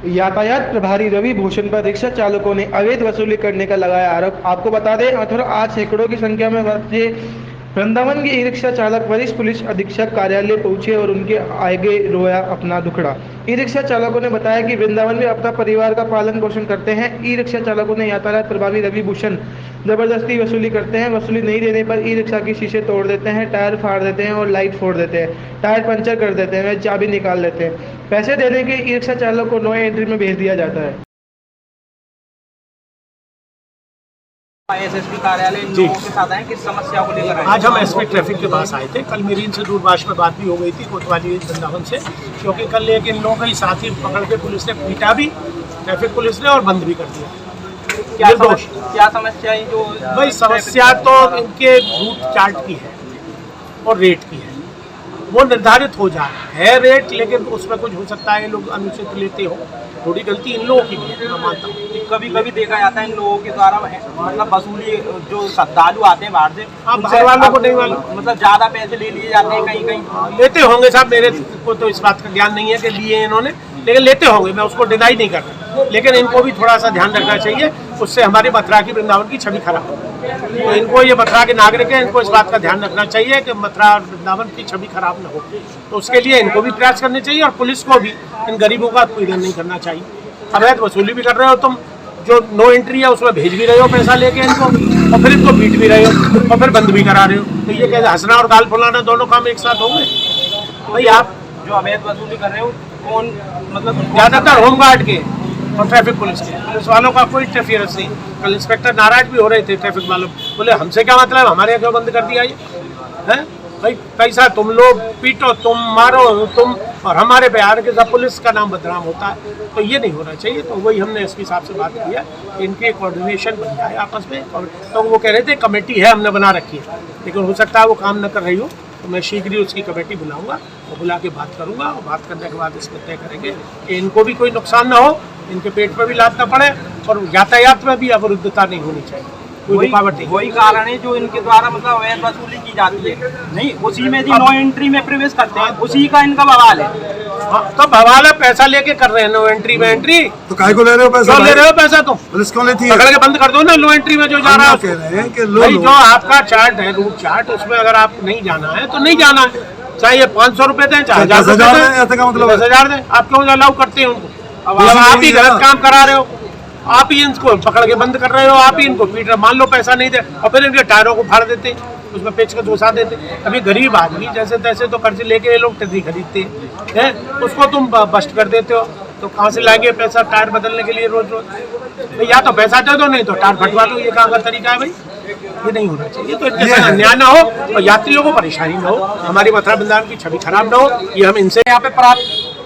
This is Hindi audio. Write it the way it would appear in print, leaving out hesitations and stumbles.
यातायात प्रभारी रवि भूषण पर रिक्शा चालकों ने अवैध वसूली करने का लगाया आरोप। आपको बता दें, मथुरा आज सैकड़ों की संख्या में पहुंचे वृंदावन के ई रिक्शा चालक वरिष्ठ पुलिस अधीक्षक कार्यालय पहुंचे और उनके आगे रोया अपना दुखड़ा। ई रिक्शा चालकों ने बताया कि वृंदावन में अपना परिवार का पालन पोषण करते हैं। ई रिक्शा चालकों ने यातायात प्रभारी रवि भूषण जबरदस्ती वसूली करते हैं। वसूली नहीं देने पर ई रिक्शा की शीशे तोड़ देते हैं, टायर फाड़ देते हैं और लाइट फोड़ देते हैं, टायर पंचर कर देते हैं, चाबी निकाल लेते हैं। पैसे देने के ई रिक्शा चालक को नो एंट्री में भेज दिया जाता है। एसएसपी कार्यालय लोगों के साथ आए, किस समस्या को लेकर आए? आज हम एसपी ट्रैफिक के पास आए थे। कल मेरी इनसे दूरभाष में बात भी हो गई थी कोतवाली वृंदावन से, क्योंकि कल एक इन लोगों का ही साथी पकड़ के पुलिस ने पीटा भी, ट्रैफिक पुलिस ने, और बंद भी कर दिया। क्या समस्या है? जो भाई समस्या तो इनके रूट चार्ट की है और रेट की है। वो निर्धारित हो जा रहा है रेट, लेकिन उसमें कुछ हो सकता है लोग अनुचित लेते हो, थोड़ी गलती इन लोगों की भी है, मैं मानता हूँ। कभी कभी देखा जाता है इन लोगों के द्वारा मतलब वसूली, जो श्रद्धालु आते हैं बाहर से, बाहर वालों को नहीं मालूम, मतलब ज्यादा पैसे ले लिए जाते हैं, कहीं कहीं लेते होंगे साहब। मेरे को तो इस बात का ज्ञान नहीं है कि लिए इन्होंने, लेकिन लेते होंगे, मैं उसको डिनाई नहीं कर रहा। लेकिन इनको भी थोड़ा सा ध्यान रखना चाहिए, उससे हमारी मथुरा की वृंदावन की छवि खराब हो। तो इनको, ये मथुरा के नागरिक हैं, इनको इस बात का ध्यान रखना चाहिए कि मथुरा और वृंदावन की छवि खराब न हो। तो उसके लिए इनको भी प्रयास करने चाहिए और पुलिस को भी इन गरीबों का पीड़न नहीं करना चाहिए। अवैध वसूली भी कर रहे हो तुम, जो नो एंट्री है उसमें भेज भी रहे हो पैसा लेके इनको, और फिर इनको पीट भी रहे हो और फिर बंद भी करा रहे हो। तो ये कहते हंसना और गाल फुलाना दोनों काम एक साथ होंगे? भाई आप जो अवैध वसूली कर रहे हो, कौन मतलब ज्यादातर होमगार्ड के और ट्रैफिक पुलिस के, पुलिस वालों का कोई इंटरफियरेंस नहीं। कल इंस्पेक्टर नाराज भी हो रहे थे ट्रैफिक वालों, बोले हमसे क्या मतलब, हमारे यहाँ क्यों बंद कर दिया ये है? भाई पैसा तुम लोग पीटो, तुम मारो, तुम, और हमारे बिहार के सब पुलिस का नाम बदनाम होता है। तो ये नहीं होना चाहिए। तो वही हमने एसपी साहब से बात की है कि इनके कोऑर्डिनेशन बन जाए आपस में। तो वो कह रहे थे कमेटी है हमने बना रखी है, लेकिन हो सकता है वो काम न कर रही हो, तो मैं शीघ्र ही उसकी कमेटी बुलाऊंगा और बुला के बात करूंगा, और बात करने के बाद इसमें तय करेंगे कि इनको भी कोई नुकसान ना हो, इनके पेट पर भी लाद ना पड़े, और यातायात में भी अवरुद्धता नहीं होनी चाहिए, कोई रुकावट नहीं। वही कारण है जो इनके द्वारा मतलब अवैध वसूली की जाती है। नहीं, उसी में जी नो एंट्री में प्रवेश करते हैं, उसी का इनका बवाल है। हाँ, तो बवाल है, पैसा लेके कर रहे हैं नो एंट्री में एंट्री। तो काहे को ले रहे हो पैसा? क्यों ले रहे हो पैसा? तुम पुलिस क्यों लेती है? पकड़ के बंद कर दो ना नो एंट्री में जो जा रहा है। कह रहे हैं कि भाई जो आपका चार्ट है, रूट चार्ट, उसमें अगर आप नहीं जाना है तो नहीं जाना है, चाहे 500 रुपए दें, चाहे 10,000 दें, ऐसा का मतलब 10,000 दें। आप क्यों अलाउ करते हैं उनको? अब आप ही गलत काम करा रहे हो, आप ही इनको पकड़ के बंद कर रहे हो, आप ही इनको पीट रहे। मान लो पैसा नहीं दे और फिर इनके टायरों को फाड़ देते, उसमें पेच का घुसा देते। अभी गरीब आदमी जैसे तैसे तो कर्ज लेके ये लोग टर्री खरीदते हैं, उसको तुम बस्ट कर देते हो। तो कहाँ से लाएंगे पैसा टायर बदलने के लिए रोज रोज? या तो पैसा दे दो, नहीं तो टायर फटवा दो। ये कहाँ का तरीका है भाई? ये नहीं होना चाहिए। तो इनके साथ अन्याय ना हो और यात्रियों को परेशानी ना हो, हमारी मथुरा वृंदावन की छवि खराब ना हो, ये हम इनसे यहाँ पे प्राप्त